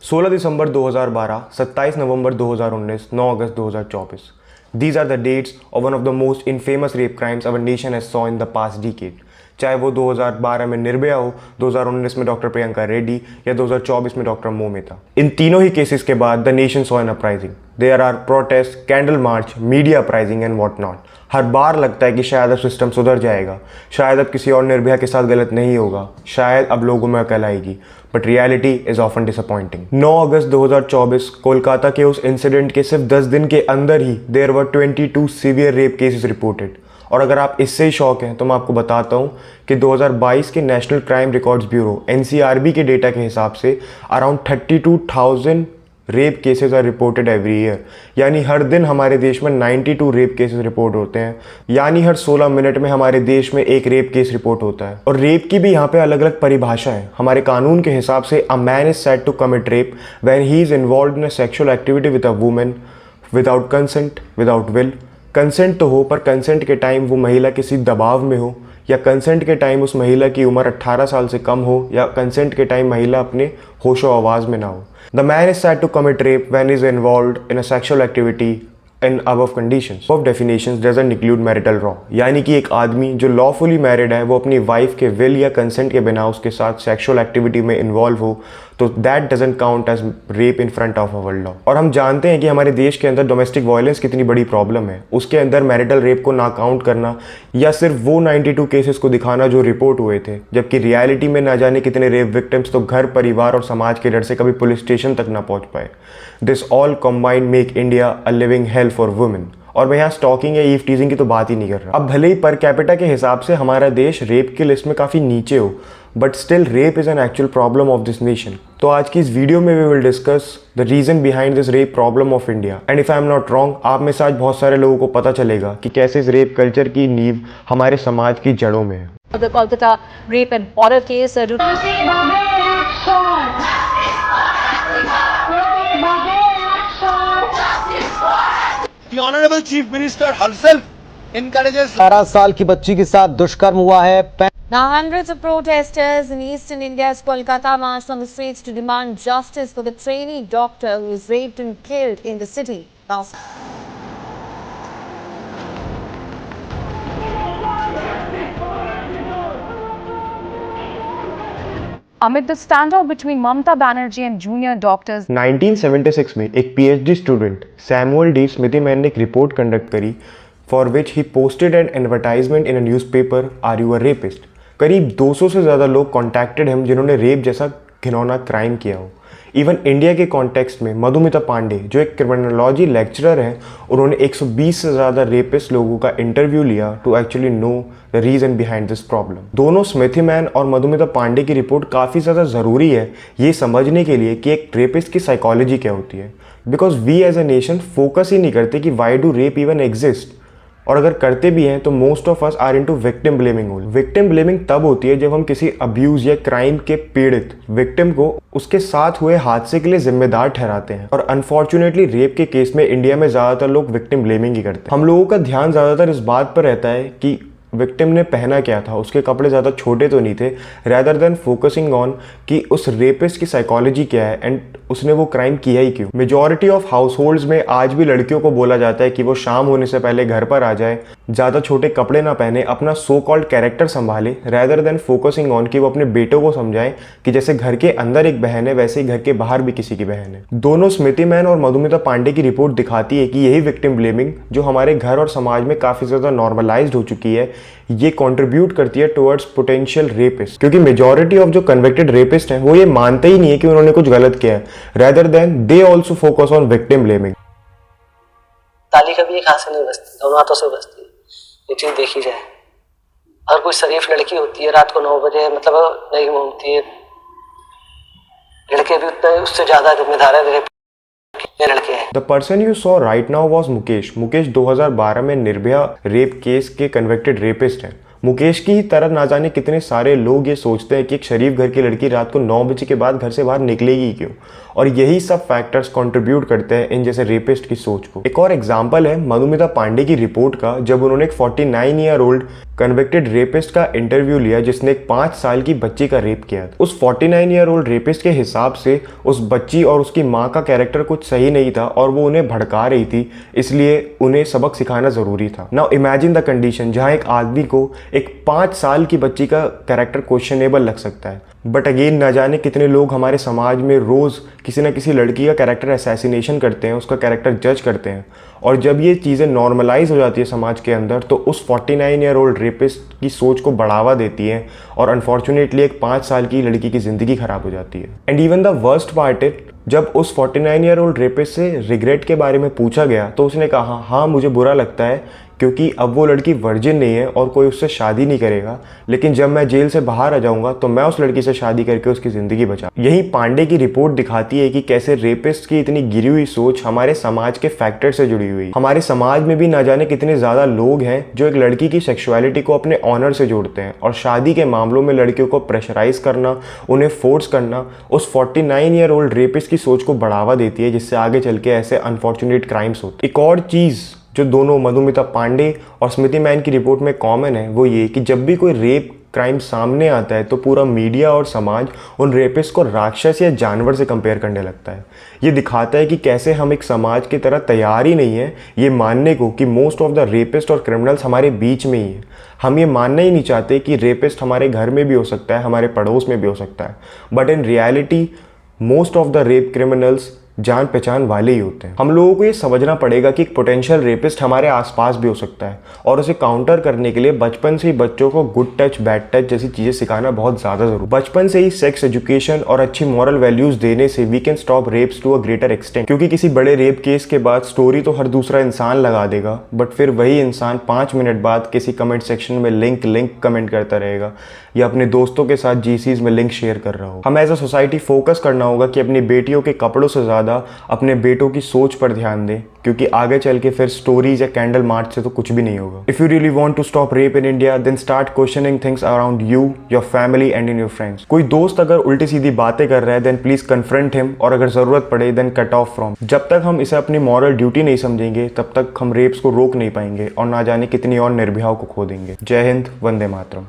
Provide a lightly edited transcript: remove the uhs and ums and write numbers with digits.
16 दिसंबर 2012, 27 नवंबर 2019, 9 अगस्त 2024. These are the dates of one of the most infamous rape crimes our nation has saw in the past decade. चाहे वो 2012 में निर्भया हो, 2019 में doctor Priyanka Reddy या 2024 में डॉक्टर मोमिता। इन तीनों ही केसेस के बाद the nation saw an uprising. There are protest, candle march, media uprising and what not. हर बार लगता है कि शायद अब सिस्टम सुधर जाएगा, शायद अब किसी और निर्भया के साथ गलत नहीं होगा, शायद अब लोगों में अकल आएगी, but reality is often disappointing. 9 अगस्त 2024 कोलकाता के उस इंसिडेंट के सिर्फ 10 दिन के अंदर ही there were 22 severe rape cases reported. और अगर आप इससे ही शौक हैं तो मैं आपको बताता हूं कि 2022 के National Crime Records Bureau NCRB के डेटा के हिसाब से around 32,000 rape cases are reported every year. यानी हर दिन हमारे देश में 92 रेप केसेस रिपोर्ट होते हैं, यानी हर 16 मिनट में हमारे देश में एक रेप केस रिपोर्ट होता है। और रेप की भी यहाँ पे अलग अलग परिभाषा है। हमारे कानून के हिसाब से a man is said to commit rape when he is involved in a sexual activity with a woman without consent, without will. Consent तो हो, पर कंसेंट के टाइम वो महिला किसी दबाव में हो, या कंसेंट के टाइम उस महिला की उम्र 18 साल से कम हो, या कंसेंट के टाइम महिला अपने होशो आवाज़ में ना हो। The man is said to commit rape when is involved in a sexual activity in above conditions. Of definitions doesn't include marital law, यानी कि एक आदमी जो लॉफुली मैरिड है वो अपनी वाइफ के विल या कंसेंट के बिना उसके साथ सेक्सुअल एक्टिविटी में इन्वॉल्व हो, तो that doesn't count as rape in front of our law. और हम जानते हैं कि हमारे देश के अंदर डोमेस्टिक वायलेंस कितनी बड़ी प्रॉब्लम है। उसके अंदर मैरिटल रेप को ना काउंट करना या सिर्फ वो 92 केसेस को दिखाना जो रिपोर्ट हुए थे, जबकि रियलिटी में ना जाने कितने रेप विक्टिम्स तो घर, परिवार और समाज के डर से कभी पुलिस स्टेशन तक ना पहुंच पाए। This all combined make India a living hello for women. और मैं यहाँ स्टॉकिंग या ईव टीजिंग की तो बात ही नहीं कर रहा। अब भले ही पर कैपिटा के हिसाब से हमारा देश रेप की लिस्ट में काफ़ी नीचे हो, but still rape is an actual problem of this nation. तो आज की इस वीडियो में we will discuss the reason behind this rape problem of India. And if I am not wrong, आप में से आज बहुत सारे लोगों को पता चलेगा कि कैसे इस रेप कल्चर की नींव हमारे समाज की जड़ों में है। The Kolkata rape and horror case. The Honorable Chief Minister herself encourages 12 साल की बच्ची के साथ दुष्कर्म हुआ है। Now hundreds of protesters in eastern India's Kolkata marched on the streets to demand justice for the trainee doctor who was raped and killed in the city. Now, amid the standoff between Mamata Banerjee and junior doctors, 1976 में एक PhD student Samuel D Smithyman ने एक report conduct करी for which he posted an advertisement in a newspaper, are you a rapist. करीब 200 से ज़्यादा लोग contacted हम जिन्होंने रेप जैसा घिनौना क्राइम किया हो। इवन इंडिया के कॉन्टेक्स्ट में मधुमिता पांडे जो एक क्रिमिनोलॉजी लेक्चरर हैं, उन्होंने 120 से ज़्यादा रेपिस्ट लोगों का इंटरव्यू लिया to actually know the reason behind this problem. दोनों स्मिथीमैन और मधुमिता पांडे की रिपोर्ट काफ़ी ज़्यादा ज़रूरी है ये समझने के लिए कि एक रेपिस्ट की साइकोलॉजी क्या होती है। Because we as a nation focus ही नहीं करते कि why do rape even exist, और अगर करते भी हैं तो most of us are into victim blaming. Victim blaming तब होती है जब हम किसी अब्यूज या क्राइम के पीड़ित विक्टिम को उसके साथ हुए हादसे के लिए जिम्मेदार ठहराते हैं। और अनफॉर्चुनेटली रेप के केस में इंडिया में ज़्यादातर लोग विक्टिम ब्लेमिंग ही करते हैं। हम लोगों का ध्यान ज़्यादातर इस बात पर रहता है कि विक्टिम ने पहना क्या था, उसके कपड़े ज़्यादा छोटे तो नहीं थे, रैदर देन फोकसिंग ऑन कि उस रेपिस्ट की साइकोलॉजी क्या है एंड उसने वो क्राइम किया ही क्यों। मेजॉरिटी ऑफ हाउस होल्ड्स में आज भी लड़कियों को बोला जाता है कि वो शाम होने से पहले घर पर आ जाए, ज़्यादा छोटे कपड़े ना पहने, अपना सो कॉल्ड कैरेक्टर संभाले, रैदर देन फोकसिंग ऑन कि वो अपने बेटों को समझाएं कि जैसे घर के अंदर एक बहन है वैसे ही घर के बाहर भी किसी की बहन है। दोनों स्मिथीमैन और मधुमिता पांडे की रिपोर्ट दिखाती है कि यही विक्टिम ब्लेमिंग जो हमारे घर और समाज में काफ़ी ज़्यादा नॉर्मलाइज्ड हो चुकी है, ये कंट्रीब्यूट करती है टुवर्ड्स पोटेंशियल रेपिस्ट। क्योंकि मेजॉरिटी ऑफ जो कन्विक्टेड रेपिस्ट हैं वो ये मानते ही नहीं है कि उन्होंने कुछ गलत किया है, rather than they also focus on victim blaming. ताली कभी एक हाथ से नहीं बजती, दोनों हाथों से बजती है। ये चीज देखी जाए, हर कोई शरीफ लड़की होती है रात को 9 बजे मतलब नहीं घूमती है। लड़के भी उतने उससे ज्यादा जिम्मेदार है, लड़के हैं। The person you saw right now was Mukesh. Mukesh 2012 में निर्भया रेप केस के कन्विक्टेड रेपिस्ट हैं। मुकेश की ही तरह ना जाने कितने सारे लोग ये सोचते हैं कि एक शरीफ घर की लड़की रात को 9 बजे के बाद घर से बाहर निकलेगी क्यों, और यही सब फैक्टर्स कंट्रीब्यूट करते हैं इन जैसे रेपिस्ट की सोच को। एक और एग्जांपल है मधुमिता पांडे की रिपोर्ट का, जब उन्होंने एक 49 ईयर ओल्ड कन्विक्टेड रेपिस्ट का इंटरव्यू लिया जिसने एक 5 साल की बच्ची का रेप किया था। उस 49 ईयर ओल्ड रेपिस्ट के हिसाब से उस बच्ची और उसकी माँ का कैरेक्टर कुछ सही नहीं था और वो उन्हें भड़का रही थी, इसलिए उन्हें सबक सिखाना जरूरी था। नाउ इमेजिन द कंडीशन जहाँ एक आदमी को एक 5 साल की बच्ची का कैरेक्टर क्वेश्चनेबल लग सकता है। बट अगेन न जाने कितने लोग हमारे समाज में रोज़ किसी न किसी लड़की का कैरेक्टर असैसिनेशन करते हैं, उसका कैरेक्टर जज करते हैं, और जब ये चीज़ें नॉर्मलाइज हो जाती है समाज के अंदर तो उस 49 ईयर ओल्ड रेपिस्ट की सोच को बढ़ावा देती है और अनफॉर्चुनेटली एक 5 साल की लड़की की ज़िंदगी ख़राब हो जाती है। And even the worst part it, जब उस 49 ईयर ओल्ड रेपिस्ट से रिग्रेट के बारे में पूछा गया तो उसने कहा हाँ मुझे बुरा लगता है क्योंकि अब वो लड़की वर्जिन नहीं है और कोई उससे शादी नहीं करेगा, लेकिन जब मैं जेल से बाहर आ जाऊंगा तो मैं उस लड़की से शादी करके उसकी ज़िंदगी बचा। यही पांडे की रिपोर्ट दिखाती है कि कैसे रेपिस्ट की इतनी गिरी हुई सोच हमारे समाज के फैक्टर से जुड़ी हुई। हमारे समाज में भी ना जाने कितने ज़्यादा लोग हैं जो एक लड़की की सेक्सुअलिटी को अपने ऑनर से जोड़ते हैं और शादी के मामलों में लड़कियों को प्रेशराइज करना, उन्हें फोर्स करना उस 49 ईयर ओल्ड रेपिस्ट की सोच को बढ़ावा देती है, जिससे आगे चल के ऐसे अनफॉर्चुनेट क्राइम्स होते। एक और चीज़ जो दोनों मधुमिता पांडे और स्मृति मैन की रिपोर्ट में कॉमन है वो ये कि जब भी कोई रेप क्राइम सामने आता है तो पूरा मीडिया और समाज उन रेपिस्ट को राक्षस या जानवर से कंपेयर करने लगता है। ये दिखाता है कि कैसे हम एक समाज की तरह तैयार ही नहीं है ये मानने को कि मोस्ट ऑफ द रेपिस्ट और क्रिमिनल्स हमारे बीच में ही है। हम ये मानना ही नहीं चाहते कि रेपिस्ट हमारे घर में भी हो सकता है, हमारे पड़ोस में भी हो सकता है, but in reality most of the rape criminals जान पहचान वाले ही होते हैं। हम लोगों को ये समझना पड़ेगा कि एक पोटेंशियल रेपिस्ट हमारे आसपास भी हो सकता है और उसे काउंटर करने के लिए बचपन से ही बच्चों को गुड टच बैड टच जैसी चीज़ें सिखाना बहुत ज़्यादा जरूरी। बचपन से ही सेक्स एजुकेशन और अच्छी मॉरल वैल्यूज देने से we can stop rapes to a greater extent, क्योंकि किसी बड़े रेप केस के बाद स्टोरी तो हर दूसरा इंसान लगा देगा, बट फिर वही इंसान 5 मिनट बाद किसी कमेंट सेक्शन में लिंक कमेंट करता रहेगा या अपने दोस्तों के साथ जीसीज में लिंक शेयर कर रहा हो। हम एज अ सोसाइटी फोकस करना होगा कि अपनी बेटियों के कपड़ों से ज़्यादा अपने बेटों की सोच पर ध्यान दें, क्योंकि आगे चल के फिर स्टोरीज या कैंडल मार्च से तो कुछ भी नहीं होगा। If you really want to stop rape in India then start questioning things around you, your family and in your friends. कोई दोस्त अगर उल्टी सीधी बातें कर रहा है देन प्लीज कन्फ्रंट हिम, और अगर जरूरत पड़े देन कट ऑफ फ्रॉम। जब तक हम इसे अपनी मॉरल ड्यूटी नहीं समझेंगे तब तक हम रेप्स को रोक नहीं पाएंगे और ना जाने कितनी और निर्भयाओं को खो देंगे। जय हिंद, वंदे मातरम।